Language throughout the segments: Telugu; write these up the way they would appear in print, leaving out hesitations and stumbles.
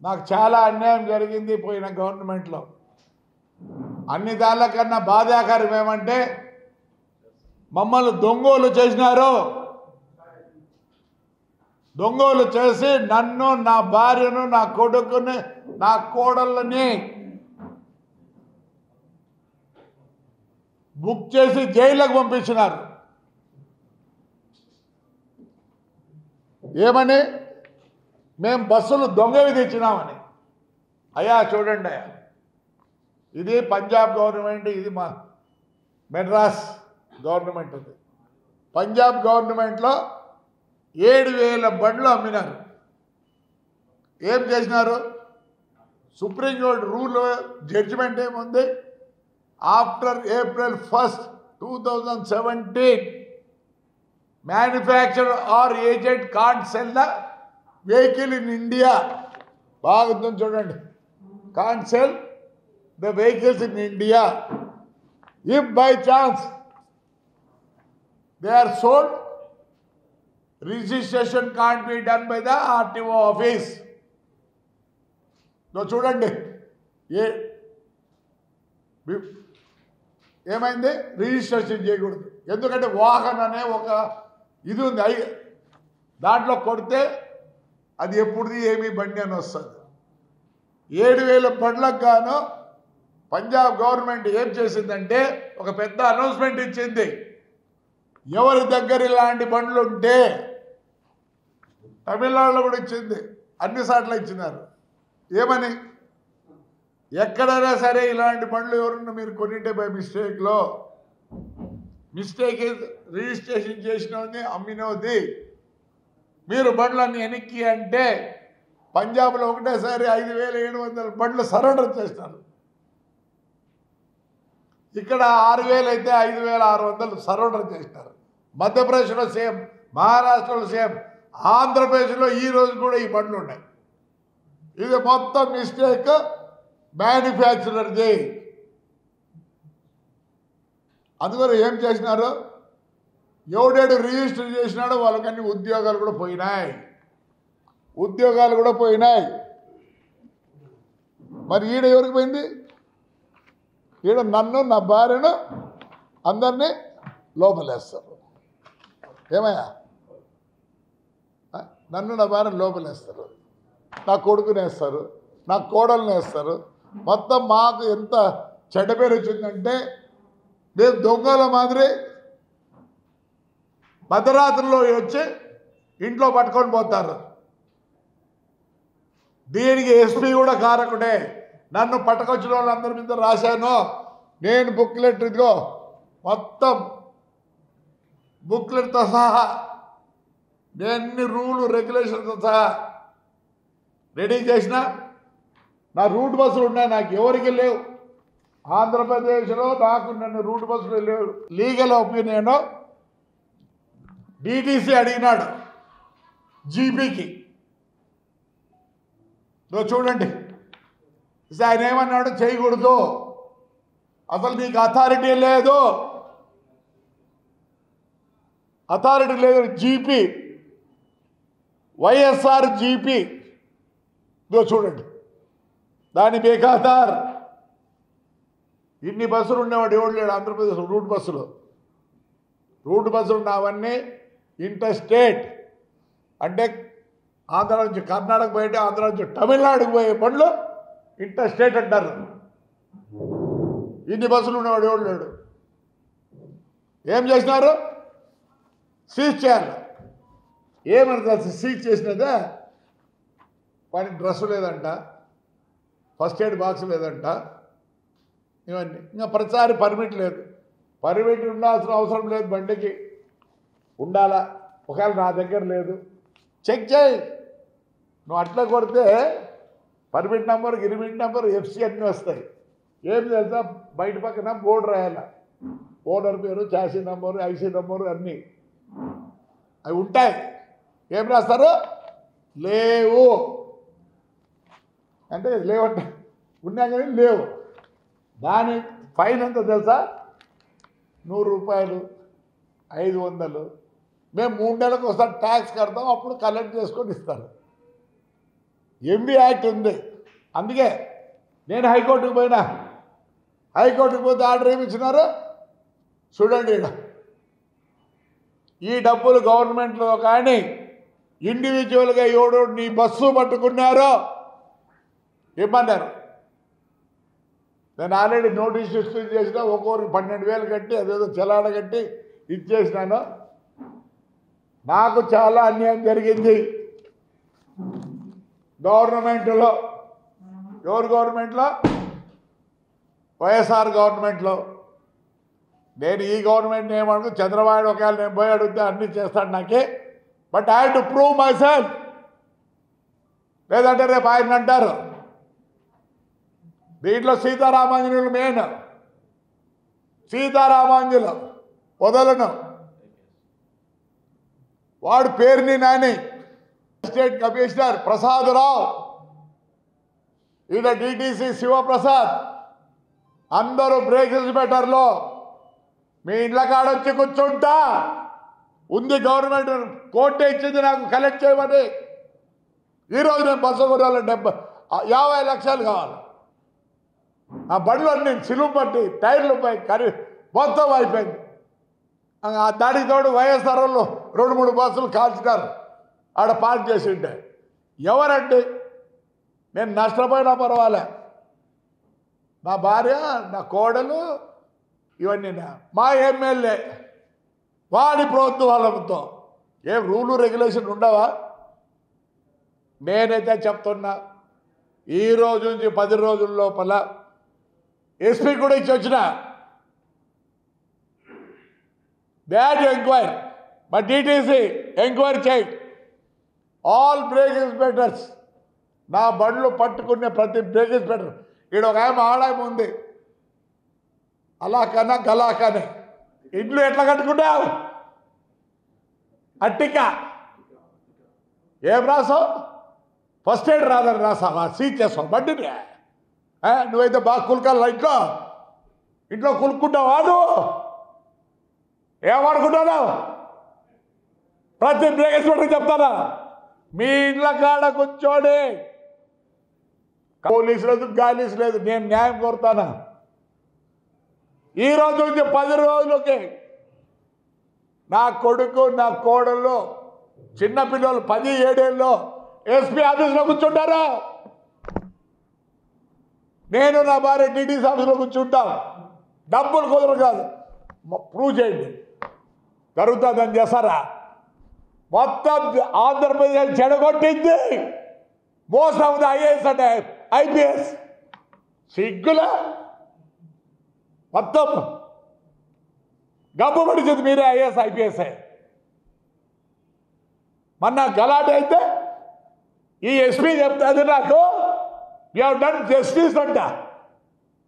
నాకు చాలా అన్యాయం జరిగింది పోయిన గవర్నమెంట్లో. అన్ని దానికన్నా బాధాకరం ఏమంటే మమ్మల్ని దొంగోలు చేసినారు. దొంగోలు చేసి నన్ను, నా భార్యను, నా కొడుకుని, నా కోడళ్ళని బుక్ చేసి జైలుకు పంపించినారు. ఏమని? మేము బస్సులు దొంగవి తెచ్చినామని. అయ్యా చూడండి అయ్యా, ఇది పంజాబ్ గవర్నమెంట్, ఇది మా మెడ్రాస్ గవర్నమెంట్. ఉంది పంజాబ్ గవర్నమెంట్లో 7,000 బండ్లు అమ్మినారు. ఏం చేసినారు? సుప్రీంకోర్టు రూల్ జడ్జిమెంట్ ఏముంది? After April 1, 2017 manufacturer or agent can't sell the vehicle in India. బాగుందని చూడండి. Can't sell the vehicles in India if by chance they are sold. Registration can't be done by the RTO office. చూడండి ఏమైంది? రిజిస్ట్రేషన్ చేయకూడదు. ఎందుకంటే వాహన్ అనే ఒక ఇది ఉంది, దాంట్లో కొడితే అది ఎప్పుడుది ఏమి బండి అని వస్తుంది. 7,000 బండ్లకు గాను పంజాబ్ గవర్నమెంట్ ఏం చేసిందంటే ఒక పెద్ద అనౌన్స్మెంట్ ఇచ్చింది. ఎవరి దగ్గర ఇలాంటి బండ్లు ఉంటే, తమిళనాడులో కూడా ఇచ్చింది, అన్ని సార్లు ఇచ్చినారు. ఏమని? ఎక్కడైనా సరే ఇలాంటి బండ్లు ఎవరన్నా మీరు కొనింటే బై మిస్టేక్లో, మిస్టేక్ రిజిస్ట్రేషన్ చేసినది అమ్మినది, మీరు బండ్లన్నీ వెనక్కి అంటే పంజాబ్లో ఒకటేసారి 5,700 బండ్లు సరెండర్ చేస్తారు. ఇక్కడ 6,000 అయితే 5,600 సరెండర్ చేస్తారు. మధ్యప్రదేశ్లో సేమ్, మహారాష్ట్రలో సేమ్, ఆంధ్రప్రదేశ్లో ఈ రోజు కూడా ఈ బండ్లు ఉన్నాయి. ఇది మొత్తం మిస్టేక్ మ్యానుఫ్యాక్చరర్ది. అందుకని ఏం చేసినారు? ఎవడేడు రిజిస్టర్ చేసినాడో వాళ్ళకన్నీ ఉద్యోగాలు కూడా పోయినాయి. మరి ఈడ ఎవరికి పోయింది? ఈడ నన్ను, నా భార్యను, అందరినీ లోపలేస్తారు. ఏమయ్యా? నన్ను, నా భార్యను లోపలేస్తారు, నా కొడుకుని వేస్తారు, నా కోడల్ని వేస్తారు. మొత్తం మాకు ఎంత చెడ్డ పేరు వచ్చిందంటే మేము దొంగల మాదిరి మధ్యరాత్రిలో వచ్చి ఇంట్లో పట్టుకొని పోతారు. దీనికి ఎస్పీ కూడా కారకుడే. నన్ను పట్టుకొచ్చిన వాళ్ళందరి మీద రాశాను నేను బుక్లెట్, ఇదిగో మొత్తం బుక్లెట్తో సహా ఎన్ని రూలు రెగ్యులేషన్తో సహా రెడీ చేసిన. నా రూట్ బస్సులు ఉన్నాయి, నాకు ఎవరికి లేవు. ఆంధ్రప్రదేశ్లో నాకు నన్ను రూట్ బస్సులు లేవు. లీగల్ ఒపీనియన్ DTC అడిగినాడు జీపీకి. చూడండి ఆయన ఏమన్నాడు? చేయకూడదు, అసలు నీకు అథారిటీ లేదు. జీపీ, వైఎస్ఆర్ జీపీ చూడండి, దాని బేఖాతార్. ఇన్ని బస్సులు ఉండేవాడు ఎవడు లేడు ఆంధ్రప్రదేశ్. రూట్ బస్సులు ఉన్నవన్నీ ఇంటర్ స్టేట్, అంటే ఆంధ్ర నుంచి కర్ణాటక పోయి, ఆంధ్ర నుంచి తమిళనాడుకు పోయే బండ్లు ఇంటర్ స్టేట్ అంటారు. ఇన్ని బస్సులు ఉన్నవాడు ఎవడు లేడు. ఏం చేసినారు? సీజ్ చేయాలి. ఏమని సీజ్ చేసినదే? వాడికి డ్రెస్సు లేదంట, ఫస్ట్ ఎయిడ్ బాక్స్ లేదంట, ఇవన్నీ. ఇంకా ప్రతిసారి పర్మిట్ లేదు. పర్మిట్ ఉండాల్సిన అవసరం లేదు, బండికి ఉండాలా. ఒకవేళ నా దగ్గర లేదు చెక్ చేయి. నువ్వు అట్లా కొడితే పర్మిట్ నెంబర్, గిరిమిట్ నెంబర్, FC అన్నీ వస్తాయి. ఏం తెలుసా? బయట పక్కన బోర్డు రాయాల, ఓనర్ పేరు, చాసీ నెంబరు, IC నెంబరు అన్నీ అవి ఉంటాయి. ఏం రాస్తారు? లేవు అంటే లేవంట, ఉన్నా కానీ లేవు. దాని ఫైన్ ఎంత తెలుసా? 100 రూపాయలు, 500. మేము 3 నెలలకు ఒకసారి ట్యాక్స్ కడతాం, అప్పుడు కలెక్ట్ చేసుకొని ఇస్తారు. ఎంబీ యాక్ట్ ఉంది. అందుకే నేను హైకోర్టుకు పోయినా. హైకోర్టుకు పోతే ఆర్డర్ ఏమి ఇచ్చినారు చూడండి. ఈ డబ్బులు గవర్నమెంట్లో కానీ ఇండివిజువల్గా ఎవడో నీ బస్సు పట్టుకున్నారో ఇమ్మన్నారు. నేను ఆల్రెడీ నోటీస్ ఇష్యూ చేసిన, ఒక్కొక్కరికి 12,000 కట్టి అదేదో చలాడ కట్టి ఇచ్చేసినాను. నాకు చాలా అన్యాయం జరిగింది గవర్నమెంట్లో. ఎవరు గవర్నమెంట్లో? వైఎస్ఆర్ గవర్నమెంట్లో. నేను ఈ గవర్నమెంట్ ఏమనుకో, చంద్రబాబు ఒకవేళ నేను పోయి అడిగితే అన్నీ చేస్తాడు నాకే. But I have to prove my self. లేదంటే రేపు ఆయన అంటారు. దీంట్లో సీతారామాంజనులు మెయిన్. సీతారామాంజులు వదలను. వాడు పేరుని నాని స్టేట్ కమిషనర్ ప్రసాదరావు, ఈయన డిటిసి శివప్రసాద్, అందరూ బ్రేక్ ఇన్స్పెక్టర్లో మీ ఇండ్ల కాడొచ్చి కూర్చుంటా ఉంది. గవర్నమెంట్ కోర్టే ఇచ్చింది నాకు కలెక్ట్ చేయమని. ఈరోజు నేను బస్సు కొనాలి, 50 లక్షలు కావాలి. ఆ బండ్లు అన్నీ సిలువు పట్టి టైర్లు పై మొత్తం అయిపోయింది. దానికి తోడు వైఎస్ఆర్ వాళ్ళు 2-3 బస్సులు కాల్చినారు. ఆడ పార్క్ చేసి ఉంటే ఎవరండి? నేను నష్టపోయినా పర్వాలే. నా భార్య, నా కోడలు, ఇవన్నీ మా ఎమ్మెల్యే వాడి ప్రభుత్వాలతో ఏం రూలు రెగ్యులేషన్ ఉండవా? నేనైతే చెప్తున్నా, ఈ రోజు నుంచి 10 రోజుల లోపల ఎస్పీ కూడా ఇచ్చి వచ్చిన దాట్ ఎంక్వైరీ, మా డిటిసి ఎంక్వైరీ చేయి. ఆల్ బ్రేక్ ఇన్స్పెక్టర్స్, నా బండ్లు పట్టుకునే ప్రతి బ్రేక్ ఇన్స్పెక్టర్. ఇక్కడ ఒక ఆడాయం ఉంది, అలాకన్నా గలాకనే. ఇంట్లో ఎట్లా కట్టుకుంటావు? అట్టిక ఏం రాసావు? ఫస్ట్ ఎయిడ్ రాదని రాసావా? సీజ్ చేస్తావు బండిని. నువ్వైతే బాగా కులకాల ఇంట్లో కులుక్కుంటావా? నువ్వు ఏమనుకుంటున్నావు? ప్రతి బ్రేక్ ఇన్స్పెక్టర్ చెప్తానా, మీ ఇంట్లో కాడ కూర్చోండి. పోలీసు లేదు, గాలీసు లేదు. నేను న్యాయం కోరుతానా? ఈ రోజు నుంచి 10 రోజులకి నా కొడుకు, నా కోడళ్ళు, చిన్నపిల్లలు 17 ఏళ్ళు ఎస్పీ ఆఫీస్లో కూర్చుంటారు. నేను నా భార్య డిటిసి ఆఫీస్లో కూర్చుంటాం. డబ్బులు కుదరదు కాదు, ప్రూవ్ చేయండి. జరుగుతుందని చేస్తారా? మొత్తం ఆంధ్రప్రదేశ్ చెడగొట్టింది మోస్ట్ ఆఫ్ ది ఐఏఎస్ అంటే ఐపీఎస్. సిగ్గులా మొత్తం గబ్బు పడిచింది. మీరే ఐఏఎస్ ఐపీఎస్. మొన్న గలాట అయితే ఈ ఎస్పీ చెప్తాది నాకు, యూ హ్యావ్ డన్ జస్టిస్ అంట.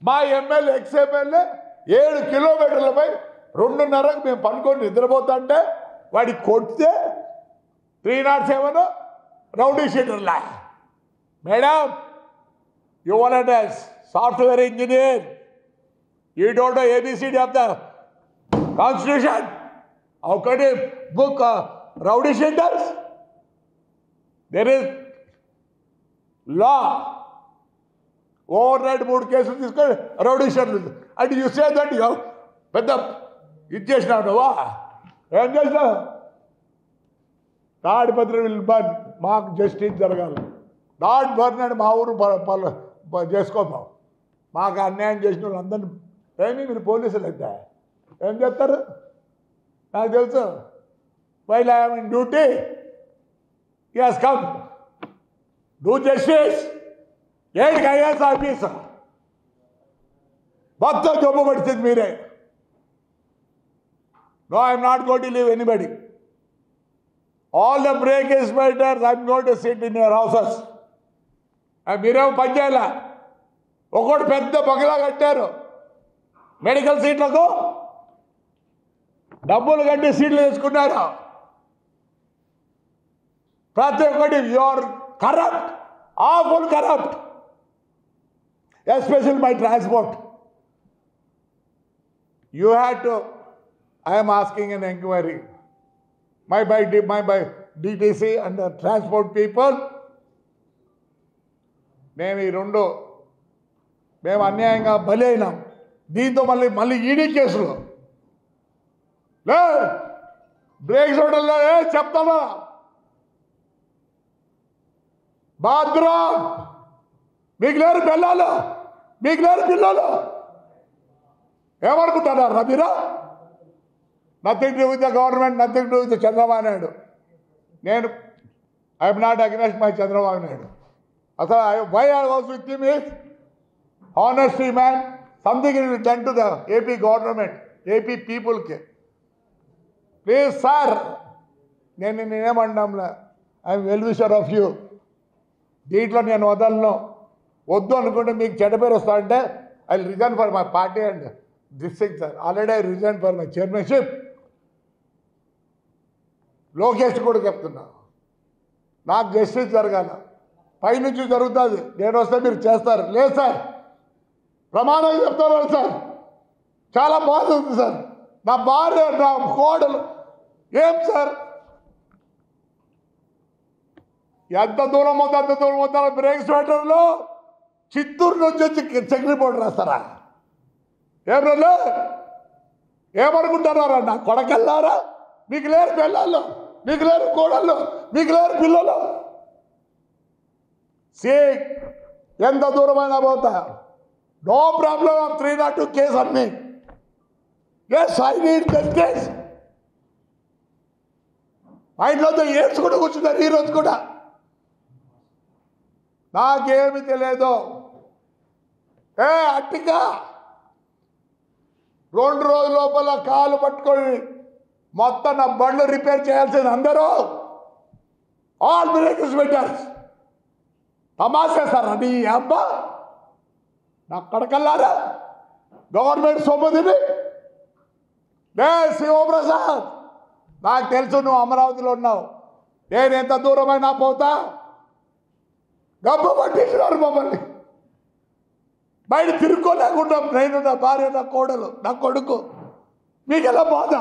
మా ఎమ్మెల్యే, ఎక్స్ఎమ్మెల్యే 7 కిలోమీటర్లపై 2:30కు మేము పనుకొని నిద్రపోతుంటే వాడికి కొడితే 307 రౌడీ షీటర్లా. Madam, you want as software engineer, you don't know ABCD of the constitution. How can you book rowdy sheeters? There is law. Overnight 3 కేసులు తీసుకొని రౌడీ షీటర్లు అంటే యూ సే దట్ యూ పెద్ద ఇది చేసినావు. నువ్వా ఏం చేసినావు? తాడిపత్రి విల్ బర్న్, మాకు జస్టిస్ జరగాలి. నాట్ బర్న్ అని మా ఊరు చేసుకోతాం. మాకు అన్యాయం చేసిన వాళ్ళు అందరినీ ఏమి మీరు పోలీసులు అయితే ఏం చేస్తారు? నాకు తెలుసు. While I am in duty, yes come do justice. ఏంటి ఐఏఎస్ ఆఫీసర్ మొత్తం జబ్బు పడుతుంది మీరే. No, I am not going to leave anybody. All the break inspectors, I am going to sit in your houses. మీరేమో పని చేయాలా? ఒకటి పెద్ద బంగ్లా కట్టారు, మెడికల్ సీట్లకు డబ్బులు కట్టి సీట్లు తీసుకున్నారు. ప్రతి ఒక్కటి your corrupt, awful corrupt, especial my transport. You had to, I am asking an inquiry. My by DTC and the transport people, నేను ఈ రెండు మేము అన్యాయంగా బలి అయినాం. దీంతో మళ్ళీ ఈడీ కేసులు లే బ్రేక్ చూడలే చెప్తాను బాద్రా మీకు లేరు పిల్లలు, మీకు లేరు పిల్లలు ఏమనుకుంటున్నారు మీరు? Nothing to with the government, nothing to with Chandrababu Naidu. నేను I'm not against my Chandrababu Naidu. అసలు why I was with him is honesty man, something is done to the AP government, AP పీపుల్కి. ప్లీజ్ సార్, నేనేమంటాంలే, I'm well wisher of you. దీంట్లో నేను వదలను. వద్దు అనుకుంటే మీకు చెడ్డ పేరు వస్తా అంటే I resign for my party and this thing sir. Already I resign for my chairmanship. Lokesh కూడా చెప్తున్నా, నాకు జస్టిస్ జరగాల, పైనుంచి జరుగుతుంది, నేను వస్తే మీరు చేస్తారు. లేదు సార్, ప్రమాణం చెప్తాను సార్, చాలా బాధ ఉంది సార్, నా భార్య నా కోడలు ఏం సార్, ఎంత దూరం ఉందో అంత దూరం ఉందో బ్రేక్ స్వెటర్లో చిత్తూరు నుంచి వచ్చి చెక్ రిపోర్ట్ రాస్తారా? ఏమన్నా ఏమనుకుంటున్నారా? నా కొడకెళ్ళారా? మీకు లేరు పిల్లలు, మీకు లేరు కోడళ్ళు, మీకు లేరు పిల్లలు. ఎంత దూరమైనా పోతా, నో ప్రాబ్లం. 302 కేసు అన్ని. Yes, I need justice. మా ఇంట్లో ఏడ్చుకుంటూ కూర్చున్నారు ఈరోజు కూడా. నాకేమి తెలియదు. అట్టిగా 2 రోజుల లోపల కాలు పట్టుకొని మొత్తం నా బండ్లు రిపేర్ చేయాల్సింది అందరూ. ఆల్ బ్రేకర్స్ పెట్టారు. తమాషా సార్ అది. అబ్బా నా కడకల్లారా గవర్నమెంట్ సొమ్ముదిని. శివప్రసాద్, నాకు తెలుసు నువ్వు అమరావతిలో ఉన్నావు, నేను ఎంత దూరమైనా పోతా. గబ్బ పట్టించినారు మమ్మల్ని, బయట తిరుక్కోలేకుండా. నేను, నా భార్య, నా కోడలు, నా కొడుకు. మీకెలా బాధ?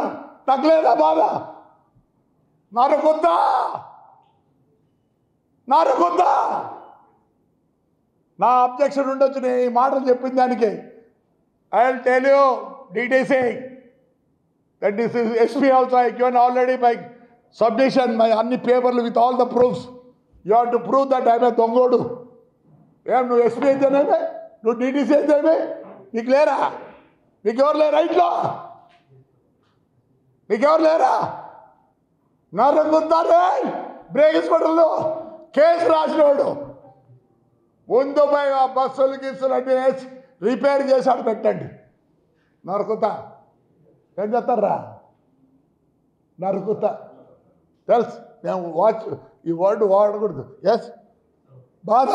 తగ్గలేదా బాధ? నరుకుందా, నరుకుందా. నా అబ్జెక్షన్ ఉండొచ్చు నేను ఈ మాటలు చెప్పిన దానికి. I will tell you details that this is SP also I given already by submission my అన్ని పేపర్లు with all the proofs. You have to prove that I am a దొంగోడు. ఏం నువ్వు SP అయితేనేమే, నువ్వు DTC అయితేనే, నీకు లేరా? నీకెవరు లేరా ఇంట్లో? నీకెవరు లేరా? నరుకుతారే బ్రేక్ హాస్పిటల్లో కేసు రాసినోడు ముందు పోయి ఆ బస్సులు గిస్సులు అన్నీ వేసి రిపేర్ చేశాడు పెట్టండి. నరుకుతా ఏం చేస్తారా? నరుకుతా. తెలుసు, మేము ఈ వర్డ్ వాడకూడదు. ఎస్, బాధ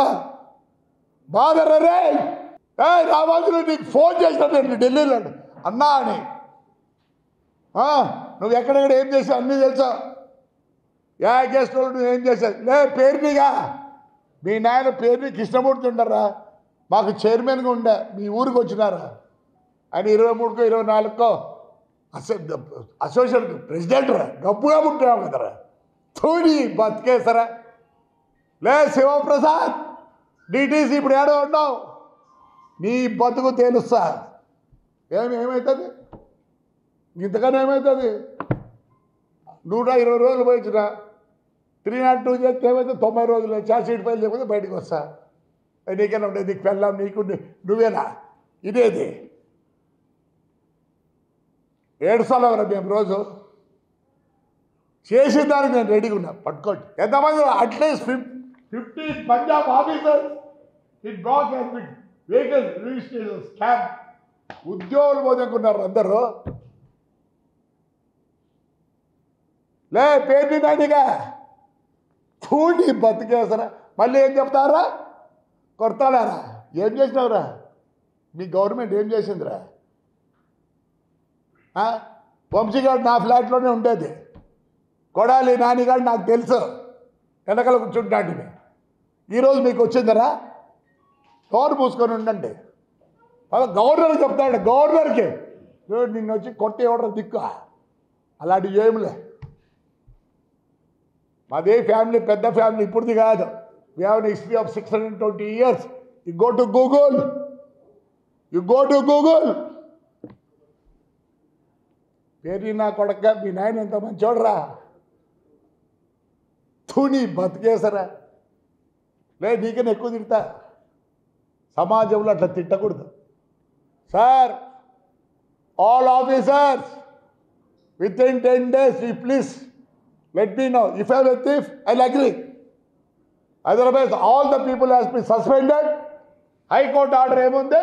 బాధ. రే రామాజులు నీకు ఫోన్ చేసినట్టు ఢిల్లీలో అన్నా అని. నువ్వు ఎక్కడెక్కడ ఏం చేసావు అన్నీ తెలుసా? కేసులో నువ్వు ఏం చేసావు? లే పేరునిగా మీ నాయన పేరుని కృష్ణమూర్తి ఉండరా, మాకు చైర్మన్గా ఉండే, మీ ఊరికి వచ్చినారా ఆయన 23కో 24కో అసోసియేషన్ ప్రెసిడెంట్ రా, గప్పుగా పుట్టినావు కదరా. తోడి బతికేసరా. లే శివప్రసాద్, DTC ఇప్పుడు ఏడో ఉన్నావు, నీ బతుకు తెలుస్తా. ఏమవుతుంది ఇంతకన్నా? ఏమవుతుంది? 120 రోజులు పోయించిన 302 చేస్తే ఏమైతే 90 రోజులు ఛార్జ్ షీట్ ఫైల్ లేకపోతే బయటకు వస్తా. నీకైనా ఉండేది, నీకు పెళ్ళాం, నీకు నువ్వేనా? ఇదేది ఏడుస్తాలో కదా మేము రోజు చేసేదానికి నేను రెడీగా ఉన్నా. పట్టుకోండి ఎంతమంది, at least 50 Punjab officers it black vehicle registration scam. ఉద్యోగులు పోదనుకున్నారు అందరూ. లే పేరు నానిగా చూడి బతికేసరా. మళ్ళీ ఏం చెప్తారా? కొడతాడారా? ఏం చేసినావురా? మీ గవర్నమెంట్ ఏం చేసిందిరా? వంశీగాడు నా ఫ్లాట్లోనే ఉండేది, కొడాలి నానిగాడు నాకు తెలుసు, వెనకాల కూర్చుంటాండి. ఈరోజు మీకు వచ్చిందరా? డోర్ మూసుకొని ఉండండి. గవర్నర్కి చెప్తాడు, గవర్నర్కి నిన్ను వచ్చి కొట్టి ఇవ్వడం దిక్కు. అలాంటివి ఏమిలే. మాదే ఫ్యామిలీ, పెద్ద ఫ్యామిలీ, ఇప్పుడుది కాదు. We have an history of 620 years. You go to Google. పేరు నా కొడక మీ నాయన ఎంత మంచి చూడరా తుని బతికేసరా లేదు నీకన్నా ఎక్కువ తిడతా సమాజంలో అట్లా తిట్టకూడదు sir all officers within 10 days you please let me know if I am a thief I'll agree otherwise all the people has been suspended high court order ఏముంది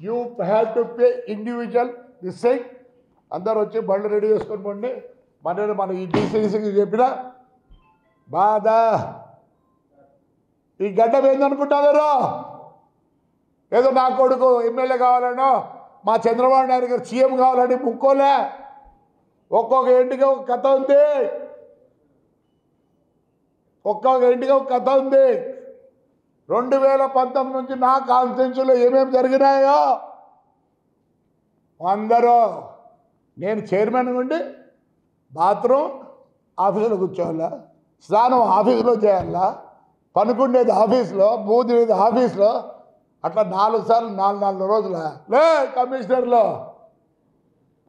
you have to pay individual this thing అందరూ వచ్చి బళ్ళు రెడీ చేసుకొని పోండి మన ఈ డీసీసీకి చెప్పిన బాధ ఈ గడ్డం ఏందనుకుంటున్నారు ఏదో నా కొడుకు ఎమ్మెల్యే కావాలనో మా చంద్రబాబు నాయుడు గారు సీఎం కావాలని ముక్కోలే ఒక్కొక్క ఇంటికి ఒక కథ ఉంది 2019 నుంచి నా కాన్స్టిట్యూన్సీలో ఏమేమి జరిగినాయో అందరూ నేను చైర్మన్ ఉండి బాత్రూమ్ ఆఫీసులో కూర్చోవాలా స్నానం ఆఫీసులో చేయాలా పనుకుండేది ఆఫీసులో మూదినేది ఆఫీసులో అట్లా 4 సార్లు 4 రోజుల లే కమిషనర్లో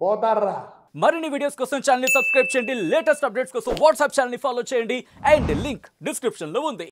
పోతారా మరిన్ని వీడియోస్ కోసం ఛానల్ ని సబ్స్క్రైబ్ చేయండి లేటెస్ట్ అప్డేట్స్ కోసం వాట్సాప్ ఛానల్ ని ఫాలో చేయండి అండ్ లింక్ డిస్క్రిప్షన్ లో ఉంది